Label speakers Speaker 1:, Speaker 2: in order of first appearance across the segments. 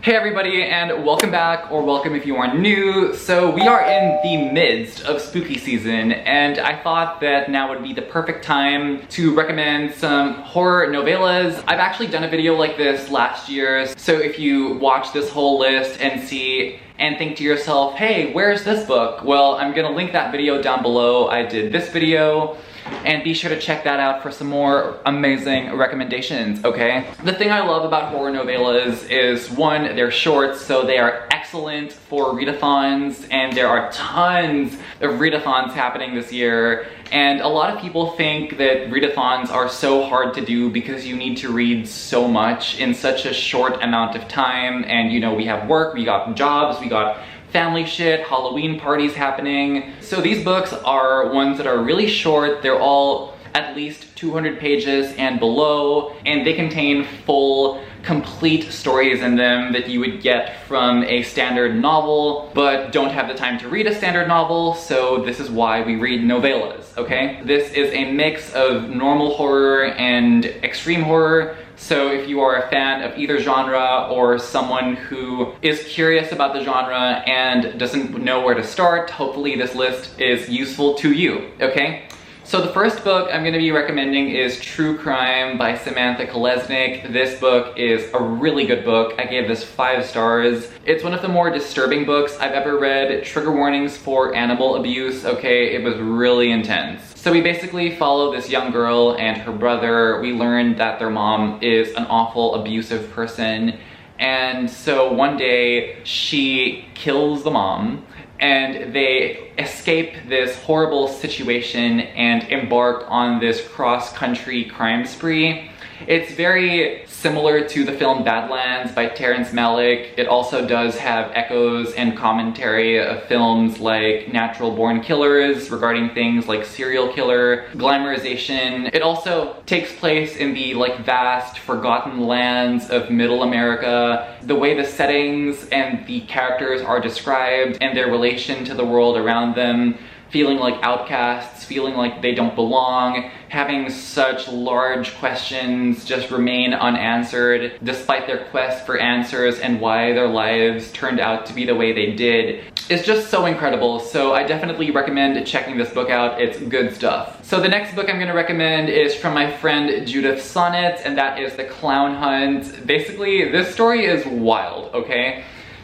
Speaker 1: Hey everybody, and welcome back, or welcome if you are new. So we are in the midst of spooky season, and I thought that now would be the perfect time to recommend some horror novellas. I've actually done a video like this last year, so if you watch this whole list and see and think to yourself, hey, where's this book? Well, I'm gonna link that video down below. I did this video, and be sure to check that out for some more amazing recommendations, okay? The thing I love about horror novellas is, one, they're short, so they are excellent for readathons, and there are tons of readathons happening this year. And a lot of people think that readathons are so hard to do because you need to read so much in such a short amount of time. And you know, we have work, we got jobs, we got family shit, Halloween parties happening. So these books are ones that are really short. They're all at least 200 pages and below, and they contain full, complete stories in them that you would get from a standard novel, but don't have the time to read a standard novel, so this is why we read novellas, okay? This is a mix of normal horror and extreme horror. So if you are a fan of either genre or someone who is curious about the genre and doesn't know where to start, hopefully this list is useful to you, okay? So the first book I'm going to be recommending is True Crime by Samantha Kolesnik. This book is a really good book. I gave this 5 stars. It's one of the more disturbing books I've ever read. Trigger warnings for animal abuse, okay? It was really intense. So we basically follow this young girl and her brother. We learn that their mom is an awful, abusive person. And so one day she kills the mom, and they escape this horrible situation and embark on this cross-country crime spree. It's very similar to the film Badlands by Terrence Malick. It also does have echoes and commentary of films like Natural Born Killers regarding things like serial killer, glamorization. It also takes place in the vast forgotten lands of middle America. The way the settings and the characters are described and their relation to the world around them, feeling like outcasts, feeling like they don't belong, having such large questions just remain unanswered despite their quest for answers, and why their lives turned out to be the way they did. It's just so incredible, so I definitely recommend checking this book out. It's good stuff. So the next book I'm going to recommend is from my friend Judith Sonnet, and that is The Clown Hunt. Basically, this story is wild, okay?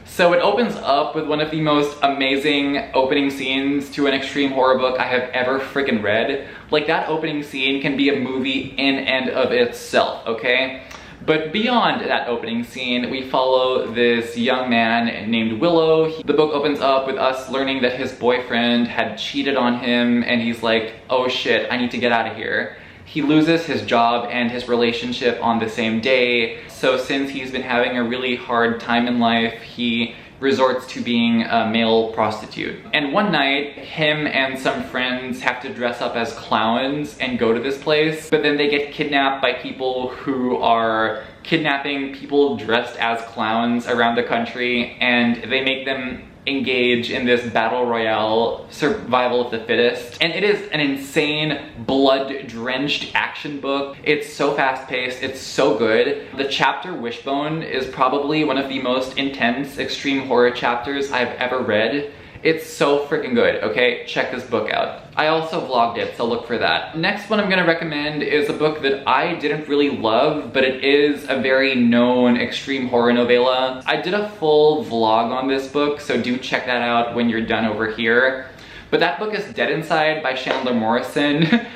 Speaker 1: So it opens up with one of the most amazing opening scenes to an extreme horror book I have ever freaking read. Like, that opening scene can be a movie in and of itself, okay? But beyond that opening scene, we follow this young man named Willow. The book opens up with us learning that his boyfriend had cheated on him, and he's like, oh shit, I need to get out of here. He loses his job and his relationship on the same day. So since he's been having a really hard time in life, he resorts to being a male prostitute. And one night, him and some friends have to dress up as clowns and go to this place, but then they get kidnapped by people who are kidnapping people dressed as clowns around the country, and they make them engage in this battle royale, survival of the fittest. And it is an insane, blood-drenched action book. It's so fast-paced, it's so good. The chapter Wishbone is probably one of the most intense extreme horror chapters I've ever read. It's so freaking good, okay? Check this book out. I also vlogged it, so look for that. Next one I'm gonna recommend is a book that I didn't really love, but it is a very known extreme horror novella. I did a full vlog on this book, so do check that out when you're done over here. But that book is Dead Inside by Chandler Morrison.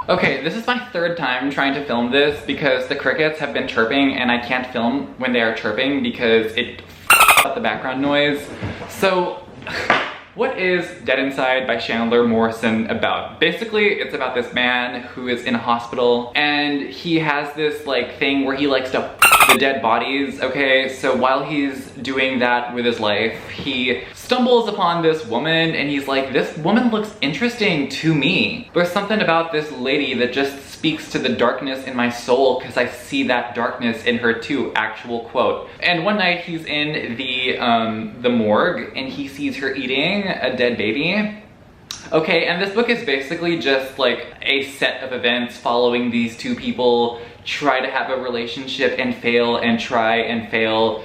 Speaker 1: Okay, this is my 3rd time trying to film this because the crickets have been chirping and I can't film when they are chirping because it up the background noise. So, what is Dead Inside by Chandler Morrison about? Basically, it's about this man who is in a hospital, and he has this thing where he likes to the dead bodies, okay? So while he's doing that with his life, he stumbles upon this woman, and he's like, this woman looks interesting to me. There's something about this lady that just speaks to the darkness in my soul because I see that darkness in her too, actual quote. And one night he's in the morgue and he sees her eating a dead baby. Okay, and this book is basically just a set of events following these two people try to have a relationship and fail and try and fail.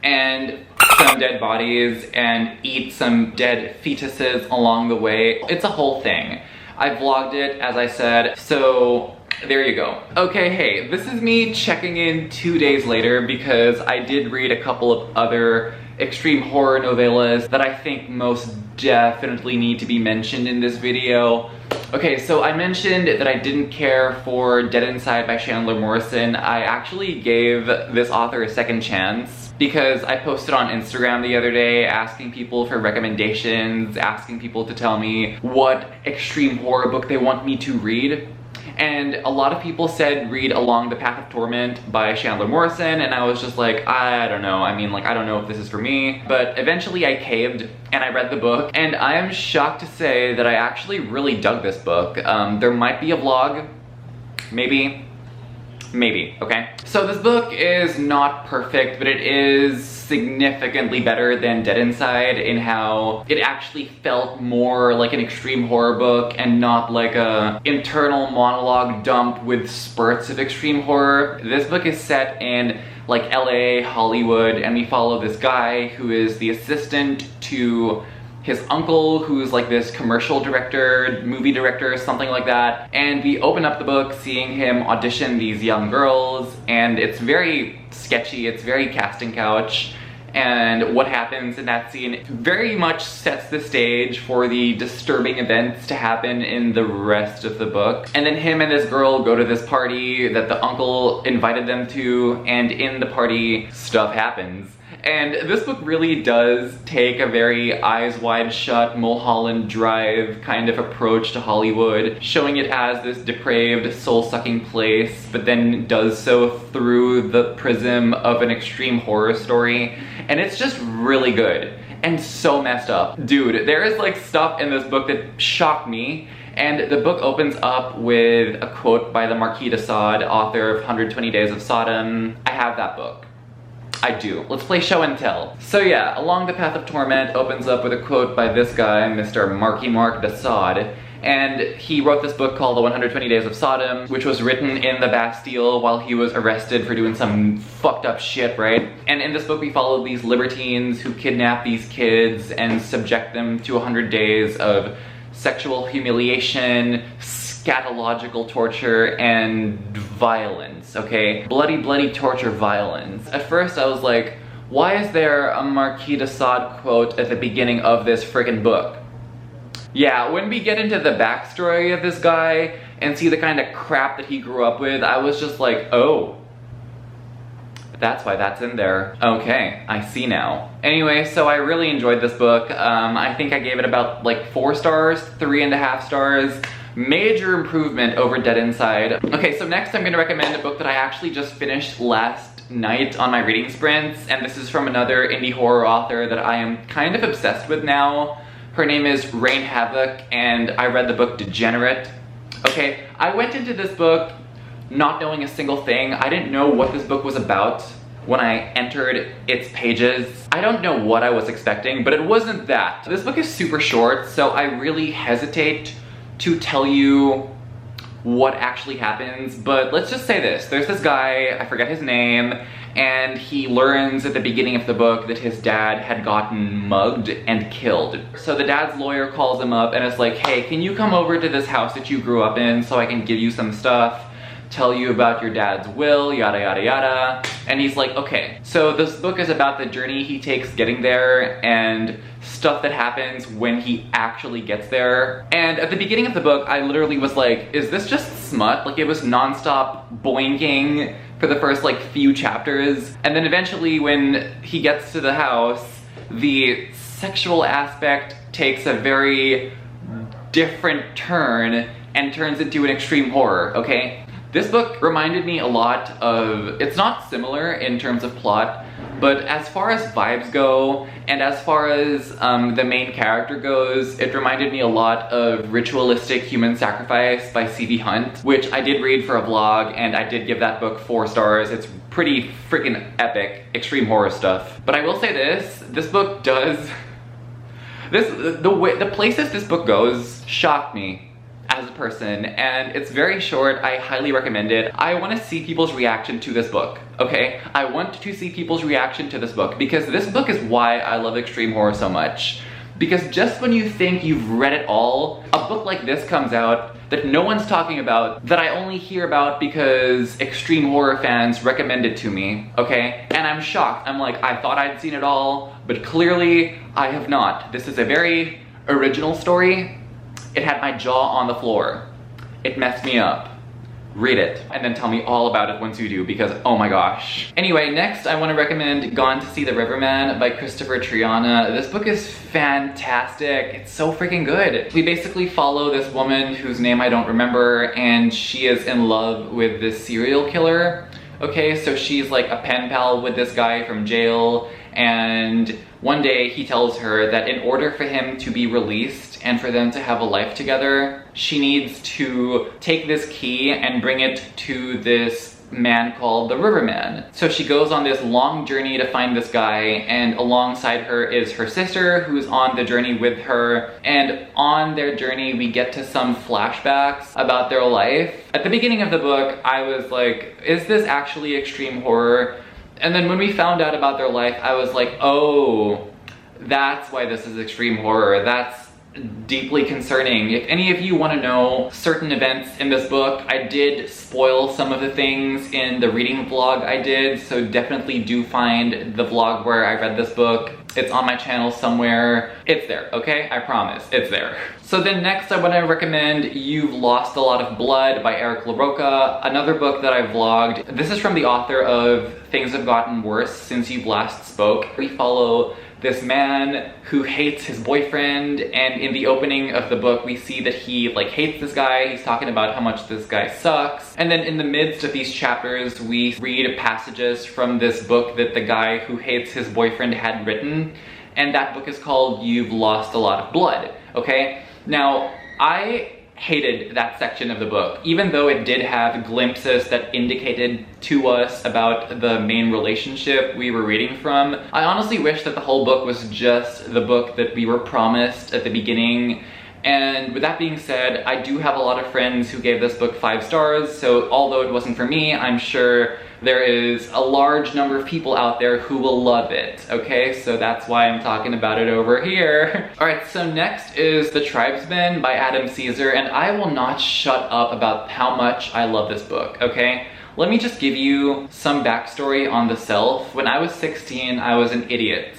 Speaker 1: and some dead bodies and eat some dead fetuses along the way. It's a whole thing. I vlogged it, as I said, so there you go. Okay, hey, this is me checking in 2 days later because I did read a couple of other extreme horror novellas that I think most definitely need to be mentioned in this video. Okay, so I mentioned that I didn't care for Dead Inside by Chandler Morrison. I actually gave this author a second chance because I posted on Instagram the other day asking people for recommendations, asking people to tell me what extreme horror book they want me to read. And a lot of people said read Along the Path of Torment by Chandler Morrison, and I was just like, I don't know. I mean, like, I don't know if this is for me. But eventually I caved and I read the book, and I am shocked to say that I actually really dug this book. There might be a vlog, maybe, okay? So this book is not perfect, but it is significantly better than Dead Inside in how it actually felt more like an extreme horror book and not like a internal monologue dump with spurts of extreme horror. This book is set in like LA, Hollywood, and we follow this guy who is the assistant to his uncle, who's like this commercial director, movie director, something like that. And we open up the book seeing him audition these young girls, and it's very sketchy, it's very casting couch. And what happens in that scene very much sets the stage for the disturbing events to happen in the rest of the book. And then him and this girl go to this party that the uncle invited them to, and in the party, stuff happens. And this book really does take a very eyes wide shut, Mulholland Drive kind of approach to Hollywood, showing it as this depraved, soul-sucking place, but then does so through the prism of an extreme horror story. And it's just really good and so messed up. Dude, there is like stuff in this book that shocked me. And the book opens up with a quote by the Marquis de Sade, author of 120 Days of Sodom. I have that book. I do. Let's play show and tell. So yeah, Along the Path of Torment opens up with a quote by this guy, Mr. Marquis de Sade, and he wrote this book called The 120 Days of Sodom, which was written in the Bastille while he was arrested for doing some fucked up shit, right? And in this book we follow these libertines who kidnap these kids and subject them to 100 days of sexual humiliation, scatological torture, and violence, okay? Bloody, bloody torture violence. At first I was like, why is there a Marquis de Sade quote at the beginning of this friggin' book? Yeah, when we get into the backstory of this guy and see the kind of crap that he grew up with, I was just like, oh. That's why that's in there. Okay, I see now. Anyway, so I really enjoyed this book. I think I gave it about like 4 stars, 3.5 stars. Major improvement over Dead Inside. Okay, so next I'm gonna recommend a book that I actually just finished last night on my reading sprints, and this is from another indie horror author that I am kind of obsessed with now. Her name is Rain Havoc, and I read the book Degenerate. Okay, I went into this book not knowing a single thing. I didn't know what this book was about when I entered its pages. I don't know what I was expecting, but it wasn't that. This book is super short, so I really hesitate to tell you what actually happens, but let's just say this. There's this guy, I forget his name, and he learns at the beginning of the book that his dad had gotten mugged and killed. So the dad's lawyer calls him up and is like, hey, can you come over to this house that you grew up in so I can give you some stuff? Tell you about your dad's will, yada yada yada. And he's like, okay. So this book is about the journey he takes getting there and stuff that happens when he actually gets there. And at the beginning of the book, I literally was like, is this just smut? Like, it was non-stop boinking for the first like few chapters. And then eventually when he gets to the house, the sexual aspect takes a very different turn and turns into an extreme horror, okay? This book reminded me a lot of, it's not similar in terms of plot, but as far as vibes go, and as far as the main character goes, it reminded me a lot of Ritualistic Human Sacrifice by C.V. Hunt, which I did read for a vlog, and I did give that book 4 stars. It's pretty freaking epic, extreme horror stuff. But I will say this book does, the places this book goes shocked me as a person, and it's very short. I highly recommend it. I want to see people's reaction to this book, okay? I want to see people's reaction to this book because this book is why I love extreme horror so much. Because just when you think you've read it all, a book like this comes out that no one's talking about, that I only hear about because extreme horror fans recommend it to me, okay? And I'm shocked. I'm like, I thought I'd seen it all, but clearly I have not. This is a very original story. It had my jaw on the floor. It messed me up. Read it, and then tell me all about it once you do, because oh my gosh. Anyway, next I want to recommend Gone to See the Riverman by Christopher Triana. This book is fantastic. It's so freaking good. We basically follow this woman whose name I don't remember, and she is in love with this serial killer. Okay, so she's like a pen pal with this guy from jail, and one day he tells her that in order for him to be released and for them to have a life together, she needs to take this key and bring it to this man called the Riverman. So she goes on this long journey to find this guy, and alongside her is her sister who's on the journey with her, and on their journey we get to some flashbacks about their life. At the beginning of the book I was like, is this actually extreme horror? And then when we found out about their life, I was like, oh, that's why this is extreme horror. That's deeply concerning. If any of you want to know certain events in this book, I did spoil some of the things in the reading vlog I did, so definitely do find the vlog where I read this book. It's on my channel somewhere. It's there, okay? I promise, it's there. So then next I want to recommend You've Lost a Lot of Blood by Eric LaRocca, another book that I vlogged. This is from the author of Things Have Gotten Worse Since You've Last Spoke. We follow this man who hates his boyfriend, and in the opening of the book we see that he like hates this guy. He's talking about how much this guy sucks, and then in the midst of these chapters we read passages from this book that the guy who hates his boyfriend had written, and that book is called You've Lost a Lot of Blood, okay? Now, I hated that section of the book, even though it did have glimpses that indicated to us about the main relationship we were reading from. I honestly wish that the whole book was just the book that we were promised at the beginning. And with that being said, I do have a lot of friends who gave this book 5 stars, so although it wasn't for me, I'm sure there is a large number of people out there who will love it, okay? So that's why I'm talking about it over here. Alright, so next is The Tribesman by Adam Caesar, and I will not shut up about how much I love this book, okay? Let me just give you some backstory on the self. When I was 16, I was an idiot.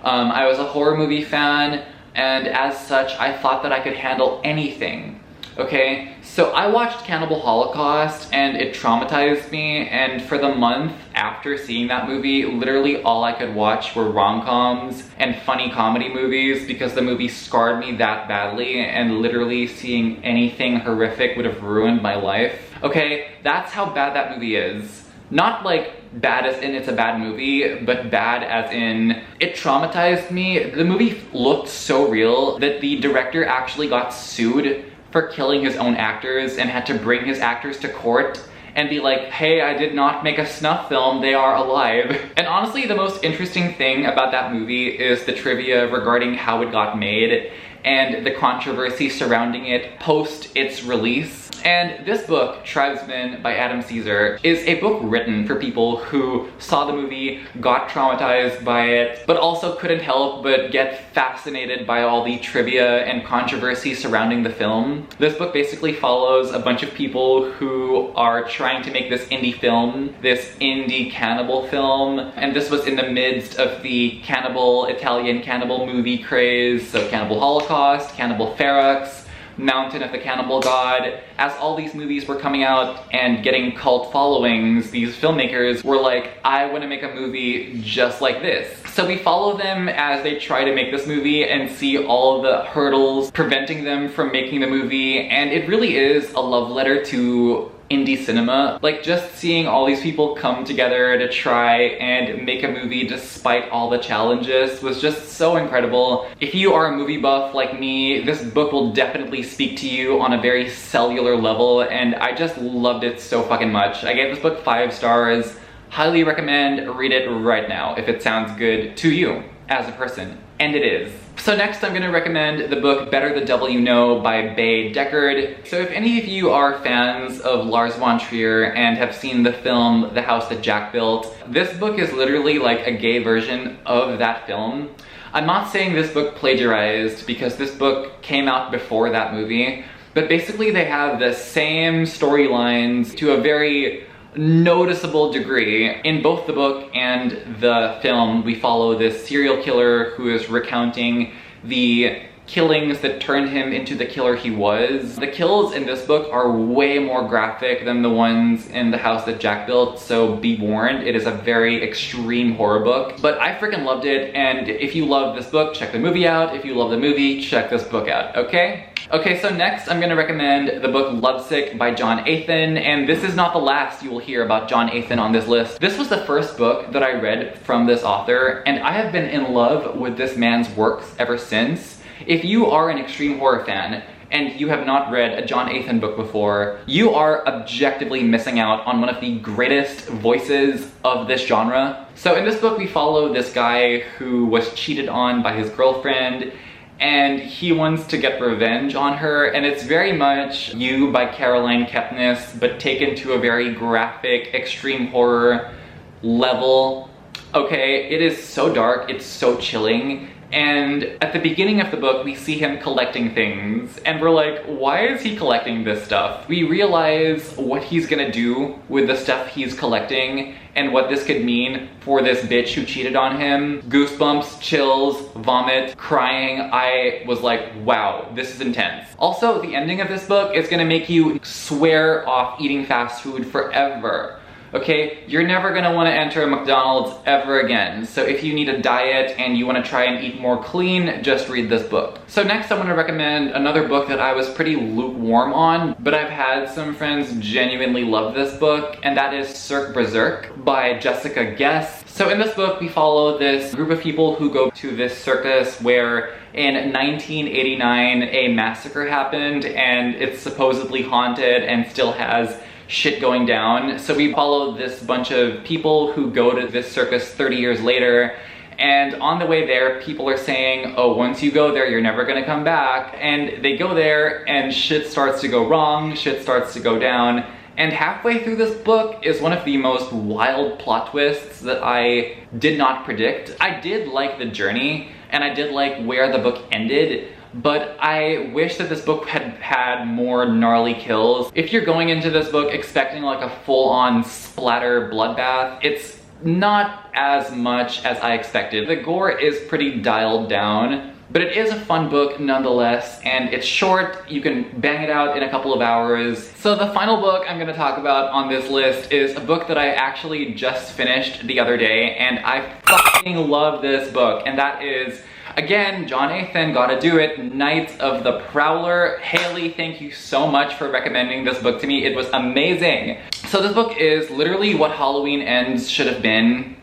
Speaker 1: I was a horror movie fan, and as such, I thought that I could handle anything, okay? So I watched Cannibal Holocaust, and it traumatized me, and for the month after seeing that movie, literally all I could watch were rom-coms and funny comedy movies because the movie scarred me that badly, and literally seeing anything horrific would have ruined my life. Okay, that's how bad that movie is. Not like bad as in it's a bad movie, but bad as in it traumatized me. The movie looked so real that the director actually got sued for killing his own actors and had to bring his actors to court and be like, hey, I did not make a snuff film, they are alive. And honestly, the most interesting thing about that movie is the trivia regarding how it got made and the controversy surrounding it post its release. And this book, Tribesman by Adam Caesar, is a book written for people who saw the movie, got traumatized by it, but also couldn't help but get fascinated by all the trivia and controversy surrounding the film. This book basically follows a bunch of people who are trying to make this indie film, this indie cannibal film, and this was in the midst of the Italian cannibal movie craze, so Cannibal Holocaust, Cannibal Ferox, Mountain of the Cannibal God. As all these movies were coming out and getting cult followings, these filmmakers were like, I want to make a movie just like this. So we follow them as they try to make this movie and see all the hurdles preventing them from making the movie, and it really is a love letter to indie cinema. Like, just seeing all these people come together to try and make a movie despite all the challenges was just so incredible. If you are a movie buff like me, this book will definitely speak to you on a very cellular level, and I just loved it so fucking much. I gave this book 5 stars. Highly recommend. Read it right now if it sounds good to you as a person. And it is. So next I'm gonna recommend the book Better the Devil You Know by Degenerate. So if any of you are fans of Lars von Trier and have seen the film The House That Jack Built, this book is literally like a gay version of that film. I'm not saying this book plagiarized because this book came out before that movie, but basically they have the same storylines to a very noticeable degree. In both the book and the film, we follow this serial killer who is recounting the killings that turned him into the killer he was. The kills in this book are way more graphic than the ones in The House That Jack Built, so be warned, it is a very extreme horror book. But I freaking loved it, and if you love this book, check the movie out. If you love the movie, check this book out, okay? Okay, so next I'm gonna recommend the book Lovesick by John Athan, and this is not the last you will hear about John Athan on this list. This was the first book that I read from this author, and I have been in love with this man's works ever since. If you are an extreme horror fan and you have not read a John Athan book before, you are objectively missing out on one of the greatest voices of this genre. So in this book we follow this guy who was cheated on by his girlfriend, and he wants to get revenge on her, and it's very much You by Caroline Kepnes, but taken to a very graphic, extreme horror level. Okay, it is so dark, it's so chilling, and at the beginning of the book we see him collecting things, and we're like, why is he collecting this stuff? We realize what he's gonna do with the stuff he's collecting and what this could mean for this bitch who cheated on him. Goosebumps, chills, vomit, crying. I was like, wow, this is intense. Also, the ending of this book is gonna make you swear off eating fast food forever. Okay, you're never gonna wanna enter a McDonald's ever again. So if you need a diet and you wanna try and eat more clean, just read this book. So next I'm gonna recommend another book that I was pretty lukewarm on, but I've had some friends genuinely love this book, and that is Cirque Berserk by Jessica Guess. So in this book we follow this group of people who go to this circus where in 1989 a massacre happened, and it's supposedly haunted and still has shit going down. So we follow this bunch of people who go to this circus 30 years later, and on the way there people are saying, oh, once you go there you're never gonna come back, and they go there and shit starts to go wrong, shit starts to go down, and halfway through this book is one of the most wild plot twists that I did not predict. I did like the journey and I did like where the book ended, but I wish that this book had had more gnarly kills. If you're going into this book expecting like a full-on splatter bloodbath, it's not as much as I expected. The gore is pretty dialed down, but it is a fun book nonetheless, and it's short. You can bang it out in a couple of hours. So the final book I'm gonna talk about on this list is a book that I actually just finished the other day, and I fucking love this book, and that is, again, John Athan, gotta do it, Knights of the Prowler. Haley, thank you so much for recommending this book to me. It was amazing. So this book is literally what Halloween Ends should have been.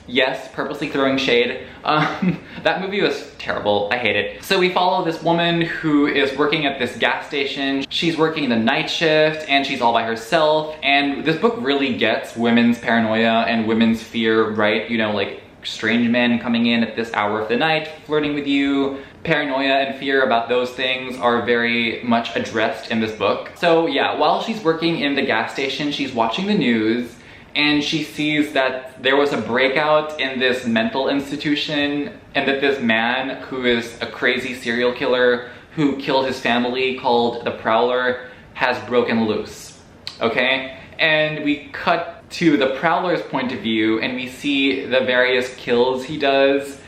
Speaker 1: Yes, purposely throwing shade. That movie was terrible. I hate it. So we follow this woman who is working at this gas station. She's working the night shift and she's all by herself. And this book really gets women's paranoia and women's fear right. You know, like strange men coming in at this hour of the night, flirting with you. Paranoia and fear about those things are very much addressed in this book. So yeah, while she's working in the gas station, she's watching the news, and she sees that there was a breakout in this mental institution, and that this man who is a crazy serial killer who killed his family, called the Prowler, has broken loose, okay? And we cut to the Prowler's point of view, and we see the various kills he does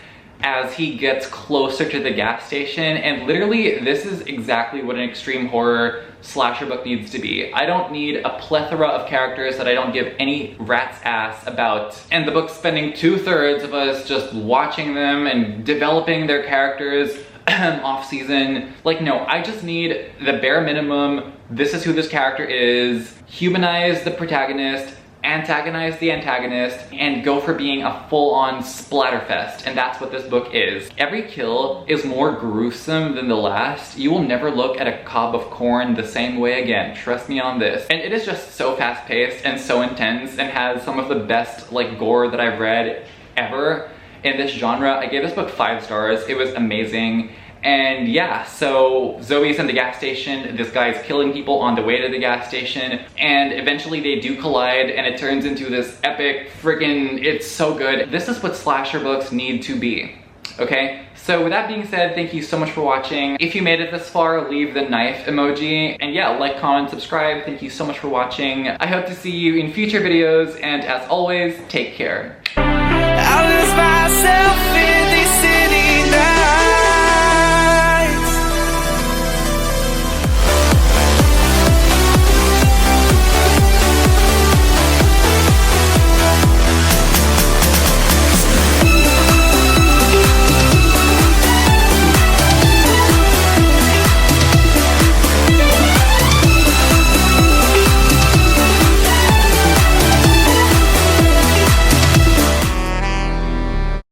Speaker 1: as he gets closer to the gas station, and literally this is exactly what an extreme horror slasher book needs to be. I don't need a plethora of characters that I don't give any rat's ass about, and the book's spending 2/3 of us just watching them and developing their characters off season. Like, no, I just need the bare minimum. This is who this character is. Humanize the protagonist, antagonize the antagonist, and go for being a full-on splatterfest, and that's what this book is. Every kill is more gruesome than the last. You will never look at a cob of corn the same way again, trust me on this. And it is just so fast-paced and so intense, and has some of the best like gore that I've read ever. in this genre. I gave this book 5 stars. It was amazing. And yeah, so Zoe's in the gas station, this guy's killing people on the way to the gas station, and eventually they do collide and it turns into this epic friggin', it's so good. This is what slasher books need to be, okay? So with that being said, thank you so much for watching. If you made it this far, leave the knife emoji. And yeah, like, comment, subscribe. Thank you so much for watching. I hope to see you in future videos, and as always, take care. I lose myself